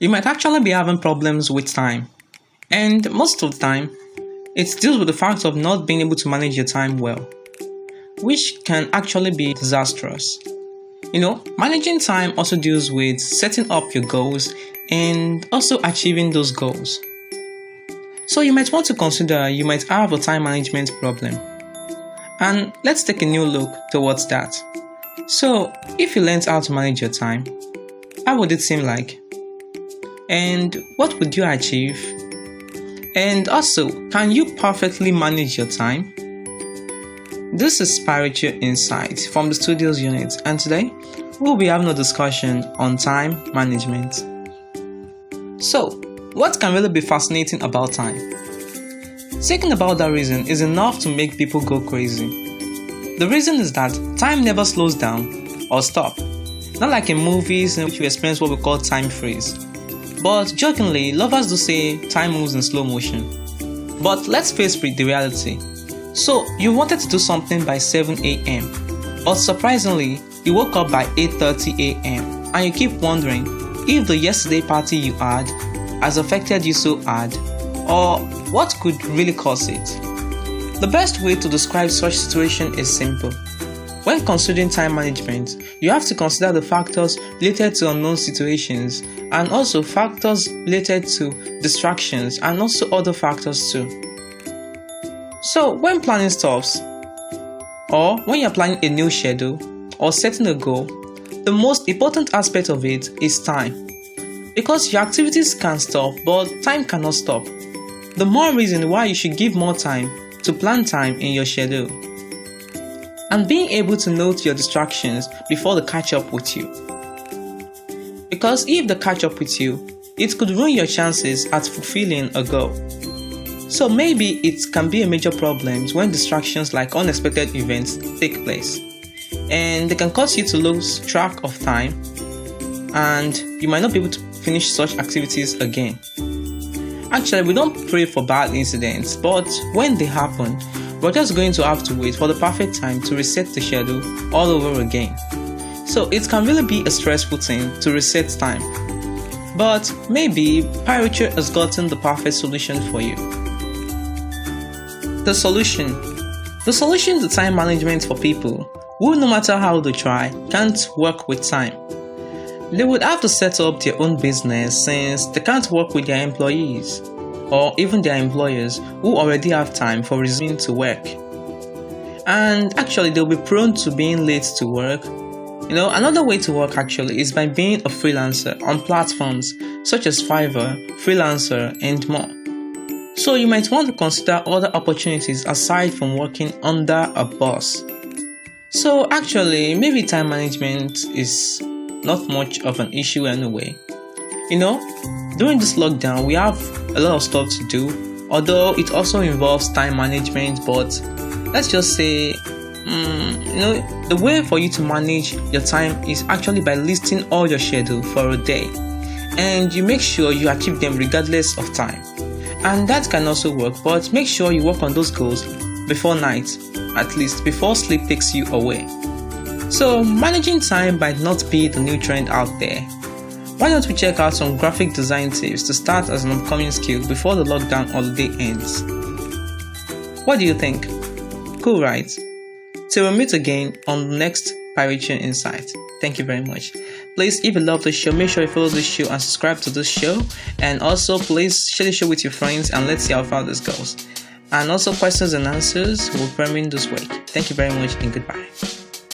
You might actually be having problems with time, and most of the time, it deals with the fact of not being able to manage your time well, which can actually be disastrous. Managing time also deals with setting up your goals and also achieving those goals. So you might want to consider you might have a time management problem. And let's take a new look towards that. So if you learned how to manage your time, how would it seem like? And what would you achieve? And also, can you perfectly manage your time? This is Pyrochure Insight from the Studios unit, and today we'll be having a discussion on time management. So, what can really be fascinating about time? Thinking about that reason is enough to make people go crazy. The reason is that time never slows down or stops. Not like in movies in which you experience what we call time freeze. But jokingly, lovers do say time moves in slow motion. But let's face the reality. So, you wanted to do something by 7 a.m. But surprisingly, you woke up by 8:30 a.m. and you keep wondering if the yesterday party you had has affected you so hard, or what could really cause it. The best way to describe such situation is simple. When considering time management, you have to consider the factors related to unknown situations and also factors related to distractions and also other factors too. So when planning stuffs, or when you're planning a new schedule or setting a goal, the most important aspect of it is time. Because your activities can stop, but time cannot stop. The more reason why you should give more time to plan time in your schedule. And being able to note your distractions before they catch up with you. Because if they catch up with you, it could ruin your chances at fulfilling a goal. So maybe it can be a major problem when distractions like unexpected events take place. And they can cause you to lose track of time, and you might not be able to finish such activities again. Actually, we don't pray for bad incidents, but when they happen, we're just going to have to wait for the perfect time to reset the schedule all over again. So it can really be a stressful thing to reset time. But maybe Pyrochure has gotten the perfect solution for you. The solution to time management for people who, no matter how they try, can't work with time. They would have to set up their own business since they can't work with their employees or even their employers who already have time for resuming to work. And actually, they'll be prone to being late to work. Another way to work actually is by being a freelancer on platforms such as Fiverr, Freelancer, and more. So you might want to consider other opportunities aside from working under a boss. So actually, maybe time management is not much of an issue anyway. During this lockdown, we have a lot of stuff to do, although it also involves time management, but let's just say, the way for you to manage your time is actually by listing all your schedule for a day, and you make sure you achieve them regardless of time. And that can also work, but make sure you work on those goals before night, at least before sleep takes you away. So managing time might not be the new trend out there. Why don't we check out some graphic design tips to start as an upcoming skill before the lockdown holiday ends? What do you think? Cool, right? Till we meet again on the next Pyrochure Insight. Thank you very much. Please, if you love the show, make sure you follow this show and subscribe to this show. And also, please share the show with your friends and let's see how far this goes. And also, questions and answers will be coming this week. Thank you very much and goodbye.